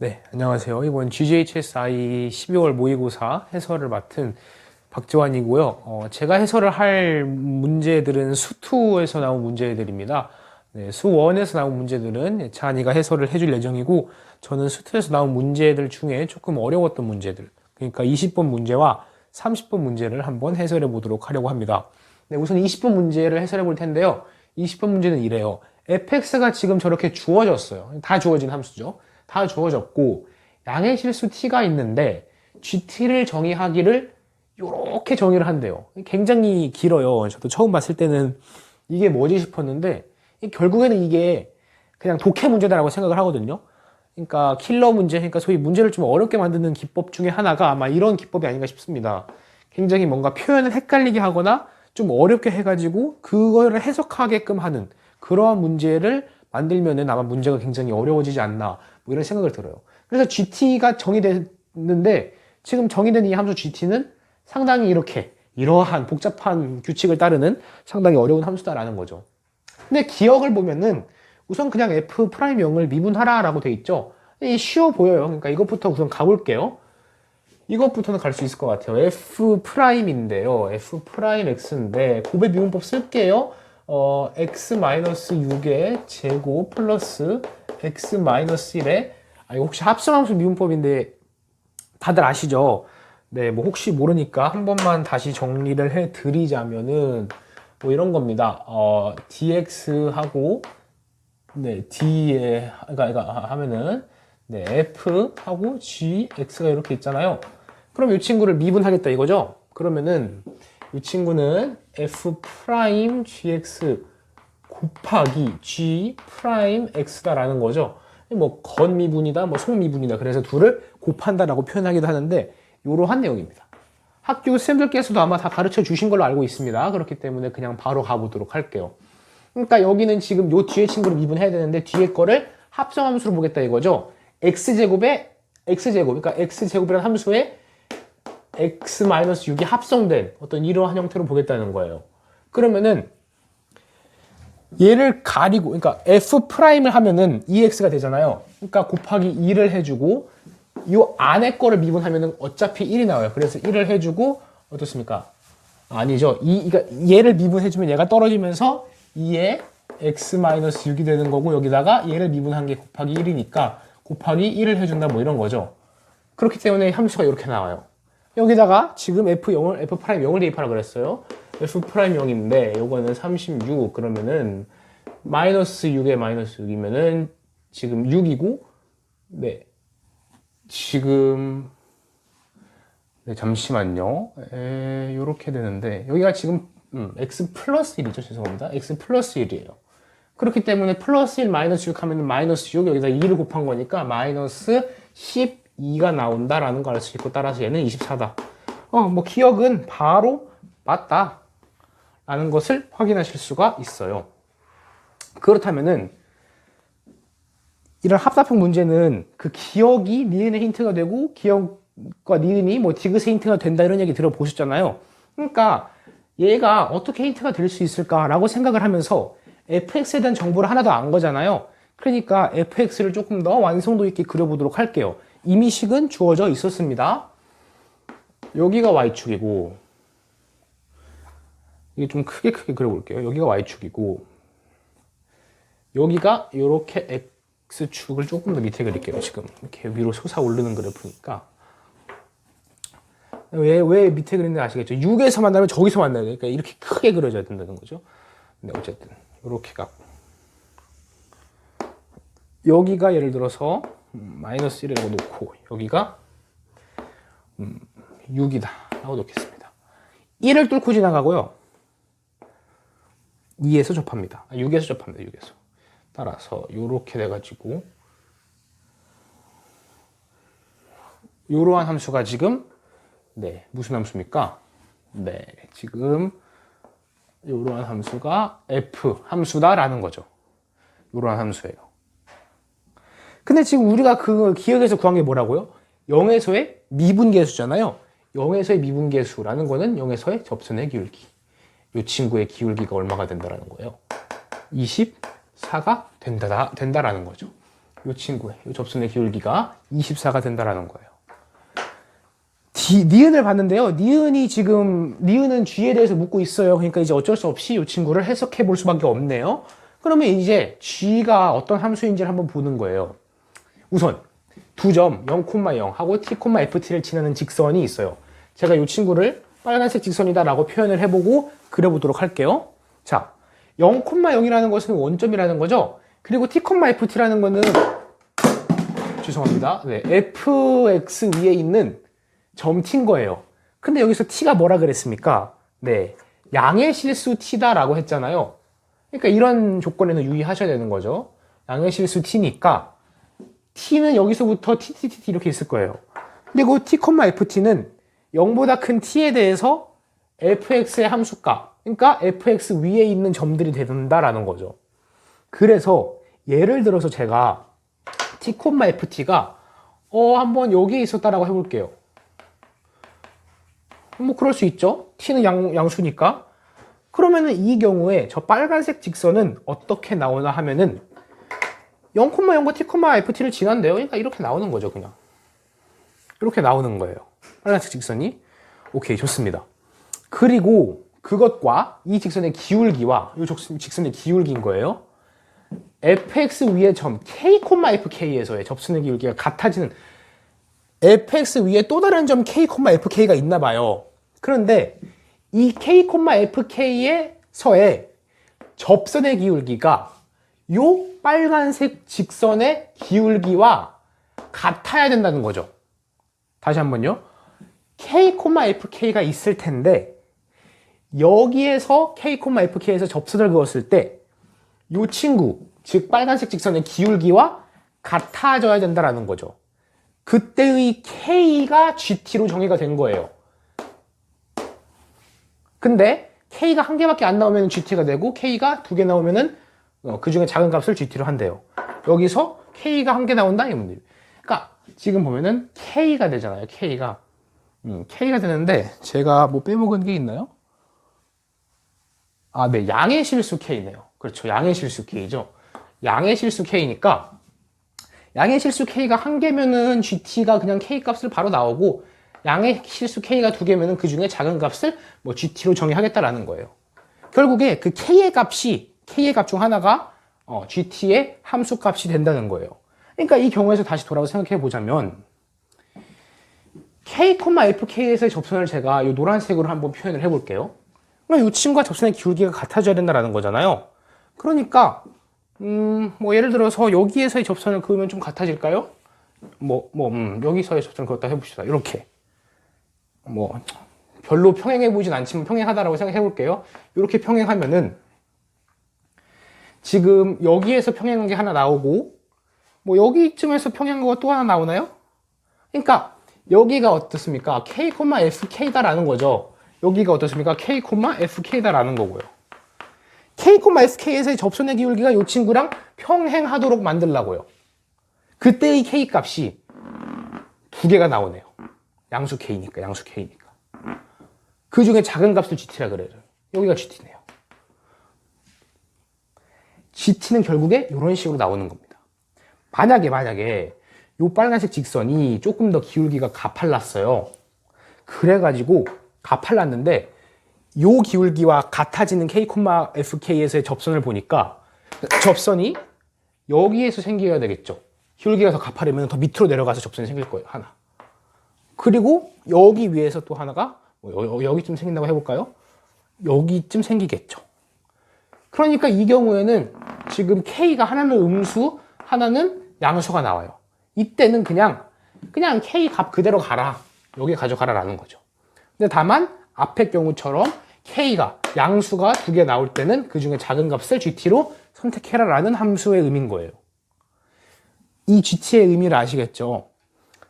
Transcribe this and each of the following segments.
네, 안녕하세요. 이번 GJHSI 12월 모의고사 해설을 맡은 박지환이고요. 제가 해설을 할 문제들은 수2에서 나온 문제들입니다. 네, 수1에서 나온 문제들은 찬이가 해설을 해줄 예정이고, 저는 수2에서 나온 문제들 중에 조금 어려웠던 문제들, 그러니까 20번 문제와 30번 문제를 한번 해설해 보도록 하려고 합니다. 네, 우선 20번 문제를 해설해 볼 텐데요. 20번 문제는 이래요. fx가 지금 저렇게 주어졌어요. 다 주어진 함수죠. 다 주어졌고 양의 실수 t가 있는데 gt를 정의하기를 이렇게 정의를 한대요. 굉장히 길어요. 저도 처음 봤을 때는 이게 뭐지 싶었는데 결국에는 이게 그냥 독해 문제다라고 생각을 하거든요. 그러니까 킬러 문제, 그러니까 소위 문제를 좀 어렵게 만드는 기법 중에 하나가 아마 이런 기법이 아닌가 싶습니다. 굉장히 뭔가 표현을 헷갈리게 하거나 좀 어렵게 해가지고 그거를 해석하게끔 하는 그러한 문제를 만들면은 아마 문제가 굉장히 어려워지지 않나 뭐 이런 생각을 들어요. 그래서 GT가 정의됐는데 지금 정의된 이 함수 GT는 상당히 이러한 복잡한 규칙을 따르는 상당히 어려운 함수다라는 거죠. 근데 기억을 보면은 우선 그냥 F'영을 미분하라라고 돼 있죠. 이 쉬워 보여요. 그러니까 이것부터 우선 가볼게요. 이것부터는 갈 수 있을 것 같아요. F'인데요. F'X인데 곱의 미분법 쓸게요. X-6의 제곱 플러스 X-1의 이거 혹시 합성함수 미분법인데 다들 아시죠? 네, 뭐 혹시 모르니까 한 번만 다시 정리를 해 드리자면은 뭐 이런 겁니다. dx하고 네, d에 그러니까 하면은 네, f하고 gx가 이렇게 있잖아요. 그럼 이 친구를 미분하겠다 이거죠? 그러면은 이 친구는 f 프라임 gx 곱하기 g 프라임 x다라는 거죠. 뭐 건미분이다, 뭐 속미분이다. 그래서 둘을 곱한다라고 표현하기도 하는데 이러한 내용입니다. 학교 쌤들께서도 아마 다 가르쳐 주신 걸로 알고 있습니다. 그렇기 때문에 그냥 바로 가보도록 할게요. 그러니까 여기는 지금 요 뒤에 친구를 미분해야 되는데 뒤에 거를 합성함수로 보겠다 이거죠. x제곱에 x제곱, 그러니까 x제곱이라는 함수에 x-6이 합성된 어떤 이러한 형태로 보겠다는 거예요. 그러면은 얘를 가리고, 그러니까 f'을 하면은 2x가 되잖아요. 그러니까 곱하기 2를 해주고 이 안에 거를 미분하면은 어차피 1이 나와요. 그래서 1을 해주고 어떻습니까? 아니죠. 그러니까 얘를 미분해주면 얘가 떨어지면서 2에 x-6이 되는 거고 여기다가 얘를 미분한 게 곱하기 1이니까 곱하기 1을 해준다 뭐 이런 거죠. 그렇기 때문에 함수가 이렇게 나와요. 여기다가 지금 F'영을 대입하라 그랬어요. F'영인데 요거는 36 그러면은 마이너스 6에 마이너스 6이면은 지금 6이고 네 지금 네, 잠시만요. 요렇게 되는데 여기가 지금 x 플러스 1이죠. 죄송합니다. x 플러스 1이에요. 그렇기 때문에 플러스 1 마이너스 6 하면 마이너스 6 여기다 2를 곱한 거니까 마이너스 12가 나온다라는 걸 알 수 있고 따라서 얘는 24다. 뭐 기억은 바로 맞다 라는 것을 확인하실 수가 있어요. 그렇다면은 이런 합사평 문제는 그 기억이 니은의 힌트가 되고 기억과 니은이 뭐 디귿의 힌트가 된다 이런 얘기 들어보셨잖아요. 그러니까 얘가 어떻게 힌트가 될 수 있을까라고 생각을 하면서 fx에 대한 정보를 하나도 안 거잖아요. 그러니까 fx를 조금 더 완성도 있게 그려보도록 할게요. 임의식은 주어져 있었습니다. 여기가 y축이고 이게 좀 크게 그려볼게요. 여기가 y축이고 여기가 이렇게 x축을 조금 더 밑에 그릴게요. 지금 이렇게 위로 솟아오르는 그래프니까 왜 밑에 그리는지 아시겠죠? 6에서 만나면 저기서 만나야 되니까 이렇게 크게 그려져야 된다는 거죠. 근데 어쨌든 이렇게 갖고 여기가 예를 들어서 마이너스 1이라고 놓고 여기가 6이다 라고 놓겠습니다. 1을 뚫고 지나가고요. 2에서 접합니다. 6에서 접합니다. 6에서. 따라서 이렇게 돼가지고 이러한 함수가 지금 네 무슨 함수입니까? 네 지금 이러한 함수가 f 함수다라는 거죠. 이러한 함수예요. 근데 지금 우리가 그 기억에서 구한 게 뭐라고요? 0에서의 미분계수잖아요. 0에서의 미분계수라는 거는 0에서의 접선의 기울기. 이 친구의 기울기가 얼마가 된다라는 거예요? 24가 된다라는 거죠. 이 친구의 이 접선의 기울기가 24가 된다라는 거예요. 니은을 봤는데요. 니은은 G에 대해서 묻고 있어요. 그러니까 이제 어쩔 수 없이 이 친구를 해석해 볼 수밖에 없네요. 그러면 이제 G가 어떤 함수인지를 한번 보는 거예요. 우선 두 점 0,0 하고 t, ft를 지나는 직선이 있어요. 제가 이 친구를 빨간색 직선이다라고 표현을 해보고 그려보도록 할게요. 자, 0,0이라는 것은 원점이라는 거죠. 그리고 t, ft라는 거는 죄송합니다. 네, fx 위에 있는 점 t인 거예요. 근데 여기서 t가 뭐라 그랬습니까? 네, 양의 실수 t다라고 했잖아요. 그러니까 이런 조건에는 유의하셔야 되는 거죠. 양의 실수 t니까 t는 여기서부터 t 이렇게 있을 거예요. 그리고 t, ft는 0보다 큰 t에 대해서 fx의 함수값, 그러니까 fx 위에 있는 점들이 된다라는 거죠. 그래서 예를 들어서 제가 t, ft가 한번 여기에 있었다라고 해볼게요. 뭐 그럴 수 있죠. t는 양수니까. 그러면은 이 경우에 저 빨간색 직선은 어떻게 나오나 하면은 0,0과 t, ft를 지난대요. 그러니까 이렇게 나오는 거죠, 그냥. 이렇게 나오는 거예요. 빨간색 직선이. 오케이, 좋습니다. 그리고 그것과 이 직선의 기울기와 이 직선의 기울기인 거예요. fx 위의 점 k, fk에서의 접선의 기울기가 같아지는 fx 위에 또 다른 점 k, fk가 있나 봐요. 그런데 이 k, fk에서의 접선의 기울기가 요 빨간색 직선의 기울기와 같아야 된다는 거죠. 다시 한번요. k, fk가 있을 텐데 여기에서 k, fk에서 접선을 그었을 때 요 친구, 즉 빨간색 직선의 기울기와 같아져야 된다는 거죠. 그때의 k가 gt로 정의가 된 거예요. 근데 k가 한 개밖에 안 나오면 gt가 되고 k가 두 개 나오면은 그 중에 작은 값을 gt로 한대요. 여기서 k가 한 개 나온다 이 문제. 그러니까 지금 보면은 k가 되잖아요. k가 되는데 제가 뭐 빼먹은 게 있나요? 아, 네, 양의 실수 k네요. 그렇죠, 양의 실수 k죠. 양의 실수 k니까 양의 실수 k가 한 개면은 gt가 그냥 k 값을 바로 나오고 양의 실수 k가 두 개면은 그 중에 작은 값을 뭐 gt로 정의하겠다라는 거예요. 결국에 그 k의 값 중 하나가 gt의 함수 값이 된다는 거예요. 그러니까 이 경우에서 다시 돌아서 생각해 보자면 k, fk에서의 접선을 제가 이 노란색으로 한번 표현을 해볼게요. 이 친구가 접선의 기울기가 같아져야 된다는 거잖아요. 그러니까 뭐 예를 들어서 여기에서의 접선을 그으면 좀 같아질까요? 여기서의 접선을 그었다 해봅시다. 이렇게 뭐 별로 평행해 보이진 않지만 평행하다라고 생각해 볼게요. 이렇게 평행하면은 지금 여기에서 평행한 게 하나 나오고 뭐 여기쯤에서 평행한 거가 또 하나 나오나요? 그러니까 여기가 어떻습니까? k, fk다라는 거죠. 여기가 어떻습니까? k, fk다라는 거고요. k, fk에서의 접선의 기울기가 이 친구랑 평행하도록 만들라고요. 그때의 k 값이 두 개가 나오네요. 양수 k니까. 그 중에 작은 값을 gt라 그래요. 여기가 gt네요. gt는 결국에 이런 식으로 나오는 겁니다. 만약에 이 빨간색 직선이 조금 더 기울기가 가팔랐어요. 그래가지고 가팔랐는데 이 기울기와 같아지는 k, fk에서의 접선을 보니까 접선이 여기에서 생겨야 되겠죠. 기울기가 더 가파르면 더 밑으로 내려가서 접선이 생길 거예요. 하나. 그리고 여기 위에서 또 하나가 여기쯤 생긴다고 해볼까요? 여기쯤 생기겠죠. 그러니까 이 경우에는 지금 k가 하나는 음수, 하나는 양수가 나와요. 이때는 그냥 k 값 그대로 가라. 여기 가져가라라는 거죠. 근데 다만 앞의 경우처럼 k가 양수가 두 개 나올 때는 그 중에 작은 값을 gt로 선택해라라는 함수의 의미인 거예요. 이 gt의 의미를 아시겠죠?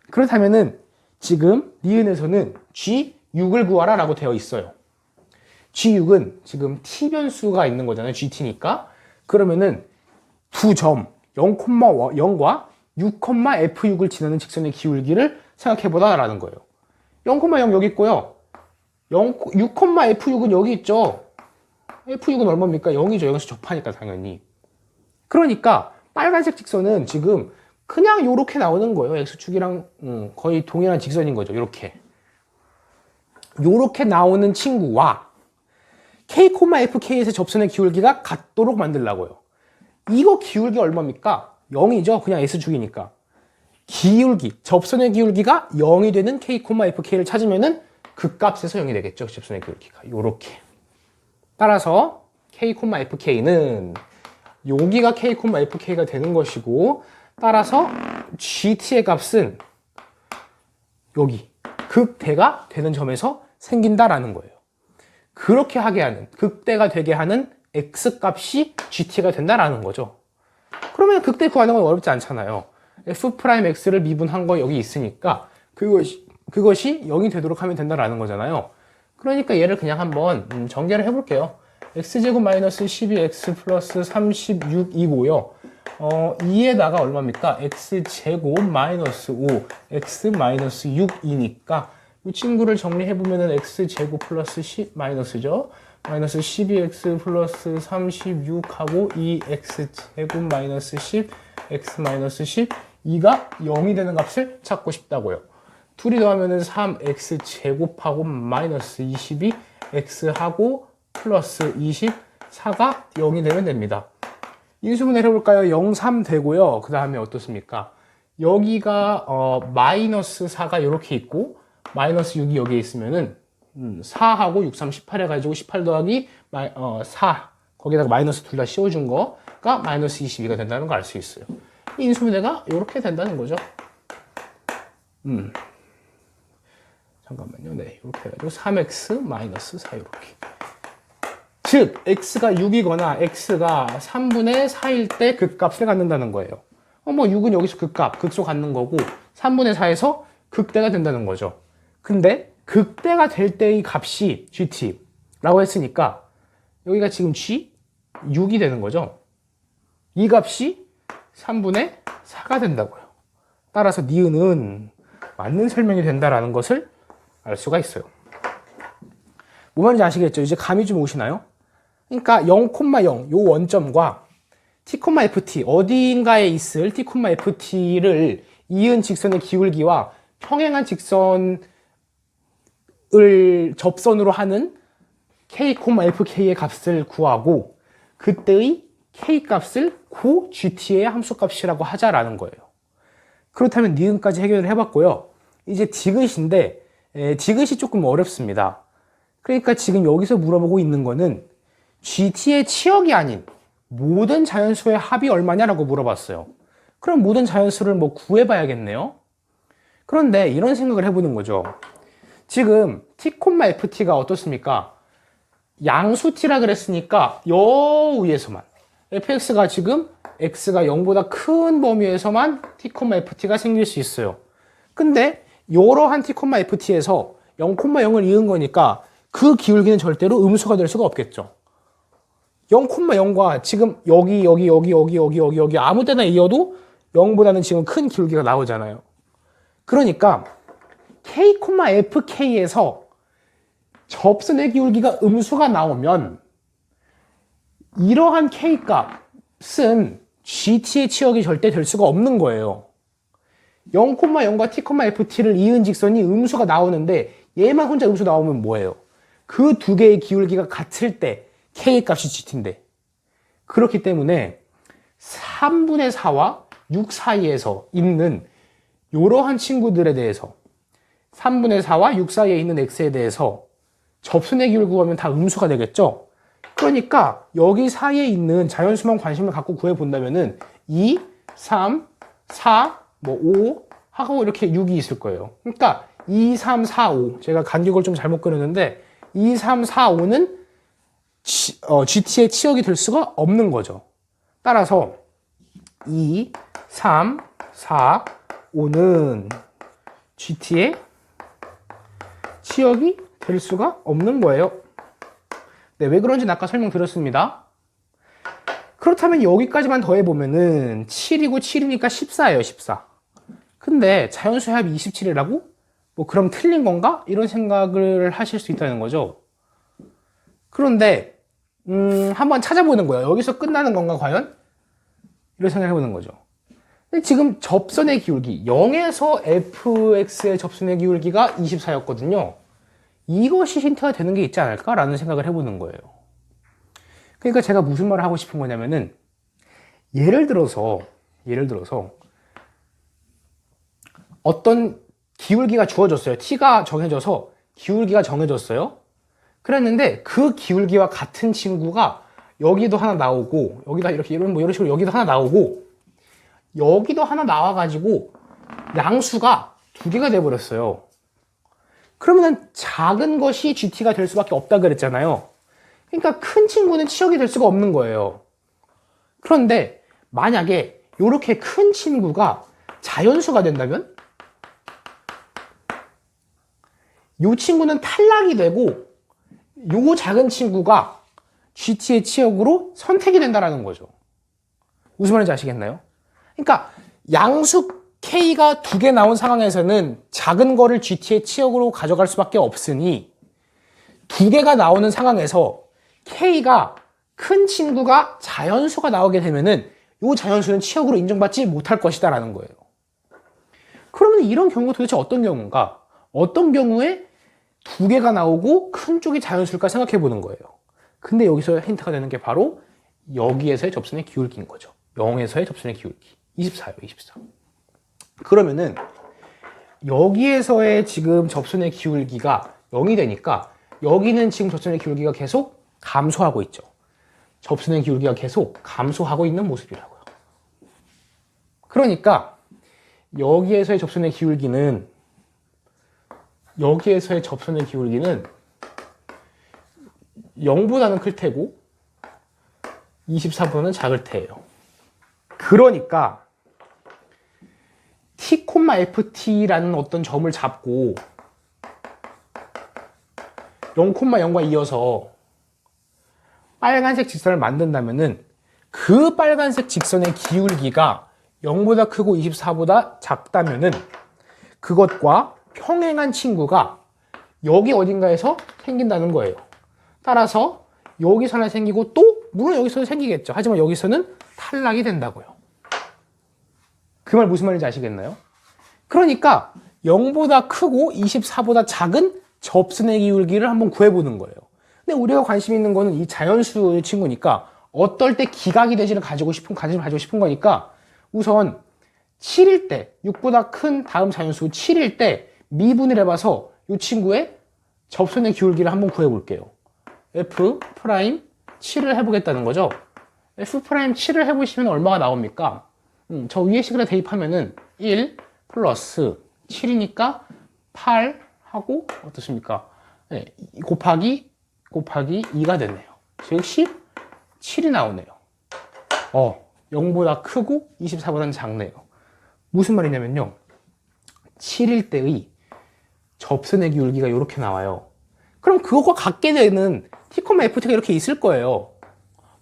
그렇다면은 지금 니은에서는 g6을 구하라라고 되어 있어요. g6은 지금 t 변수가 있는 거잖아요. gt니까. 그러면은 두 점 0,0과 6,f6을 지나는 직선의 기울기를 생각해보다라는 거예요. 0,0 여기 있고요. 6,f6은 여기 있죠. f6은 얼마입니까? 0이죠. 여기서 접하니까 당연히. 그러니까 빨간색 직선은 지금 그냥 요렇게 나오는 거예요. x축이랑 거의 동일한 직선인 거죠. 요렇게 나오는 친구와 k, fk에서 접선의 기울기가 같도록 만들라고요. 이거 기울기 얼마입니까? 0이죠. 그냥 s축이니까. 접선의 기울기가 0이 되는 k, fk를 찾으면은 그 값에서 0이 되겠죠. 접선의 기울기가. 요렇게. 따라서 k, fk는 여기가 k, fk가 되는 것이고, 따라서 gt의 값은 여기 극대가 되는 점에서 생긴다라는 거예요. 그렇게 하게 하는, 극대가 되게 하는 x값이 gt가 된다라는 거죠. 그러면 극대 구하는 건 어렵지 않잖아요. f'x를 미분한 거 여기 있으니까 그것이 0이 되도록 하면 된다라는 거잖아요. 그러니까 얘를 그냥 한번 정리를 해볼게요. x제곱 마이너스 12x 플러스 36이고요. 2에다가 얼마입니까? x제곱 마이너스 5, x 마이너스 6이니까 이 친구를 정리해보면은 x제곱 플러스 10 마이너스죠. 마이너스 12x 플러스 36하고 2x제곱 마이너스 10, x 마이너스 10, 2가 0이 되는 값을 찾고 싶다고요. 둘이 더하면은 3x 제곱하고 마이너스 22, x하고 플러스 20, 4가 0이 되면 됩니다. 인수분 내려볼까요? 0, 3 되고요. 그 다음에 어떻습니까? 여기가 마이너스 4가 이렇게 있고 마이너스 6이 여기에 있으면은 4하고 6, 3, 18 해가지고 18 더하기 4 거기다가 마이너스 둘 다 씌워준 거가 마이너스 22가 된다는 걸 알 수 있어요. 인수분해가 이렇게 된다는 거죠. 잠깐만요. 네, 이렇게 해가지고 3x 마이너스 4 이렇게. 즉 x가 6이거나 x가 3분의 4일 때 극값을 갖는다는 거예요. 뭐 6은 여기서 극소 갖는 거고 3분의 4에서 극대가 된다는 거죠. 근데 극대가 될 때의 값이 gt라고 했으니까 여기가 지금 g 6이 되는 거죠. 이 값이 3분의 4가 된다고요. 따라서 니은은 맞는 설명이 된다라는 것을 알 수가 있어요. 뭐 말인지 아시겠죠? 이제 감이 좀 오시나요? 그러니까 0,0 요 원점과 t, ft 어디인가에 있을 t, ft를 이은 직선의 기울기와 평행한 직선을 접선으로 하는 k, fk의 값을 구하고 그때의 k 값을 고 gt의 함수값이라고 하자라는 거예요. 그렇다면 니은까지 해결을 해봤고요. 이제 디귿인데 디귿이 조금 어렵습니다. 그러니까 지금 여기서 물어보고 있는 거는 gt의 치역이 아닌 모든 자연수의 합이 얼마냐라고 물어봤어요. 그럼 모든 자연수를 뭐 구해봐야겠네요. 그런데 이런 생각을 해보는 거죠. 지금 t, ft가 어떻습니까? 양수 t라 그랬으니까 여 위에서만 fx가 지금 x가 0보다 큰 범위에서만 t, ft가 생길 수 있어요. 근데 이러한 t, ft에서 0,0을 이은 거니까 그 기울기는 절대로 음수가 될 수가 없겠죠. 0,0과 지금 여기 아무 데나 이어도 0보다는 지금 큰 기울기가 나오잖아요. 그러니까 k, fk에서 접선의 기울기가 음수가 나오면 이러한 k 값은 gt의 치역이 절대 될 수가 없는 거예요. 0,0과 t, ft를 이은 직선이 음수가 나오는데 얘만 혼자 음수 나오면 뭐예요? 그 두 개의 기울기가 같을 때 k 값이 gt인데 그렇기 때문에 3분의 4와 6 사이에서 있는 이러한 친구들에 대해서 3분의 4와 6 사이에 있는 x에 대해서 접선의 기울기 구하면 다 음수가 되겠죠? 그러니까 여기 사이에 있는 자연수만 관심을 갖고 구해본다면은 2, 3, 4, 5 하고 이렇게 6이 있을 거예요. 그러니까 2, 3, 4, 5 제가 간격을 좀 잘못 그렸는데 2, 3, 4, 5는 GT의 치역이 될 수가 없는 거죠. 따라서 2, 3, 4, 5는 GT의 치역이 될 수가 없는 거예요. 네, 왜 그런지는 아까 설명드렸습니다. 그렇다면 여기까지만 더해보면은 7이고 7이니까 14예요, 14. 근데 자연수의 합이 27이라고? 뭐 그럼 틀린 건가? 이런 생각을 하실 수 있다는 거죠. 그런데 한번 찾아보는 거예요. 여기서 끝나는 건가 과연? 이런 생각을 해보는 거죠. 근데 지금 접선의 기울기 0에서 fx의 접선의 기울기가 24였거든요. 이것이 힌트가 되는 게 있지 않을까라는 생각을 해보는 거예요. 그러니까 제가 무슨 말을 하고 싶은 거냐면은 예를 들어서 어떤 기울기가 주어졌어요. t가 정해져서 기울기가 정해졌어요. 그랬는데 그 기울기와 같은 친구가 여기도 하나 나오고 여기다 이렇게 이런 식으로 여기도 하나 나오고 여기도 하나 나와가지고 양수가 두 개가 돼버렸어요. 그러면은 작은 것이 GT가 될 수밖에 없다 그랬잖아요. 그러니까 큰 친구는 치역이 될 수가 없는 거예요. 그런데 만약에 이렇게 큰 친구가 자연수가 된다면 이 친구는 탈락이 되고 이 작은 친구가 GT의 치역으로 선택이 된다는 거죠. 무슨 말인지 아시겠나요? 그러니까 양수 K가 두 개 나온 상황에서는 작은 거를 GT의 치역으로 가져갈 수밖에 없으니 두 개가 나오는 상황에서 K가 큰 친구가 자연수가 나오게 되면은 이 자연수는 치역으로 인정받지 못할 것이다 라는 거예요. 그러면 이런 경우가 도대체 어떤 경우인가? 어떤 경우에 두 개가 나오고 큰 쪽이 자연수일까 생각해 보는 거예요. 근데 여기서 힌트가 되는 게 바로 여기에서의 접선의 기울기인 거죠. 0에서의 접선의 기울기. 24요, 24. 그러면은 여기에서의 지금 접선의 기울기가 0이 되니까 여기는 지금 접선의 기울기가 계속 감소하고 있죠. 접선의 기울기가 계속 감소하고 있는 모습이라고요. 그러니까 여기에서의 접선의 기울기는 0보다는 클 테고 24보다는 작을 테예요. 그러니까 t, ft라는 어떤 점을 잡고 0,0과 이어서 빨간색 직선을 만든다면은 그 빨간색 직선의 기울기가 0보다 크고 24보다 작다면은 그것과 평행한 친구가 여기 어딘가에서 생긴다는 거예요. 따라서 여기서 하나 생기고 또 물론 여기서도 생기겠죠. 하지만 여기서는 탈락이 된다고요. 그 말 무슨 말인지 아시겠나요? 그러니까 0보다 크고 24보다 작은 접선의 기울기를 한번 구해보는 거예요. 근데 우리가 관심 있는 거는 이 자연수 친구니까 어떨 때 기각이 되지를 가지고 싶은 거니까 우선 7일 때 6보다 큰 다음 자연수 7일 때 미분을 해봐서 이 친구의 접선의 기울기를 한번 구해볼게요. F' 7을 해보겠다는 거죠. F' 7을 해보시면 얼마가 나옵니까? 저 위에 식으로 대입하면은 1 플러스 7이니까 8 하고 어떻습니까? 네, 곱하기 2가 되네요. 즉 17이 나오네요. 0보다 크고 24보다는 작네요. 무슨 말이냐면요. 7일 때의 접선의 기울기가 이렇게 나와요. 그럼 그것과 같게 되는 t, ft가 이렇게 있을 거예요.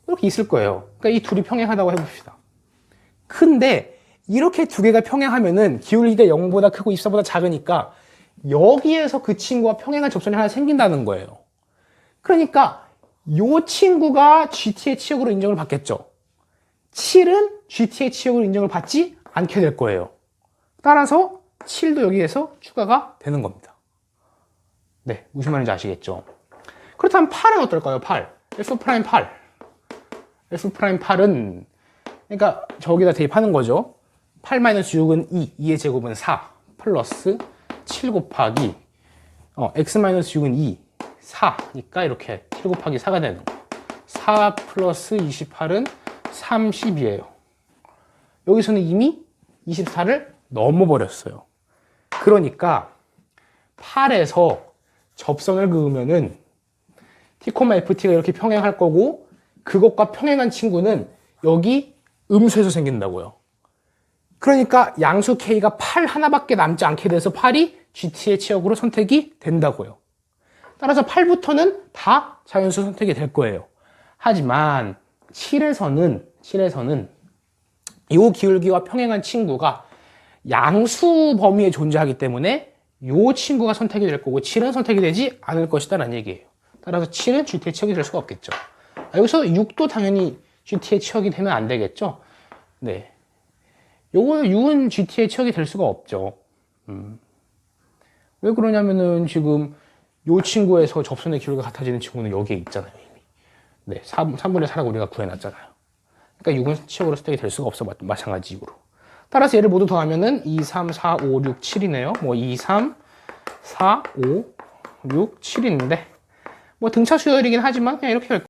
이렇게 있을 거예요. 그러니까 이 둘이 평행하다고 해봅시다. 근데 이렇게 두 개가 평행하면은 기울기가 0보다 크고 24보다 작으니까 여기에서 그 친구와 평행한 접선이 하나 생긴다는 거예요. 그러니까 이 친구가 GT의 치역으로 인정을 받겠죠. 7은 GT의 치역으로 인정을 받지 않게 될 거예요. 따라서 7도 여기에서 추가가 되는 겁니다. 네, 무슨 말인지 아시겠죠? 그렇다면 8은 어떨까요? 8. F'8. F'8은 그러니까 저기다 대입하는 거죠. 8-6은 2, 2의 제곱은 4 플러스 7 곱하기 x-6은 2, 4니까 이렇게 7 곱하기 4가 되는 거예요. 4 플러스 28은 30이에요. 여기서는 이미 24를 넘어버렸어요. 그러니까 8에서 접선을 그으면은 t, ft가 이렇게 평행할 거고 그것과 평행한 친구는 여기 음수에서 생긴다고요. 그러니까 양수 k가 8 하나밖에 남지 않게 돼서 8이 GT의 치역으로 선택이 된다고요. 따라서 8부터는 다 자연수 선택이 될 거예요. 하지만 7에서는 이 기울기와 평행한 친구가 양수 범위에 존재하기 때문에 이 친구가 선택이 될 거고 7은 선택이 되지 않을 것이다 라는 얘기예요. 따라서 7은 GT의 치역이 될 수가 없겠죠. 여기서 6도 당연히 GT의 치역이 되면 안 되겠죠. 네. 요거 6은 GT에 취역이 될 수가 없죠. 왜 그러냐면은 지금 요 친구에서 접선의 기울기가 같아지는 친구는 여기에 있잖아요, 이미. 네, 3분의 4라고 우리가 구해놨잖아요. 그러니까 6은 취역으로 선택이 될 수가 없어, 마찬가지 이유로. 따라서 얘를 모두 더하면은 2, 3, 4, 5, 6, 7이네요. 뭐 2, 3, 4, 5, 6, 7인데 뭐 등차 수열이긴 하지만 그냥 이렇게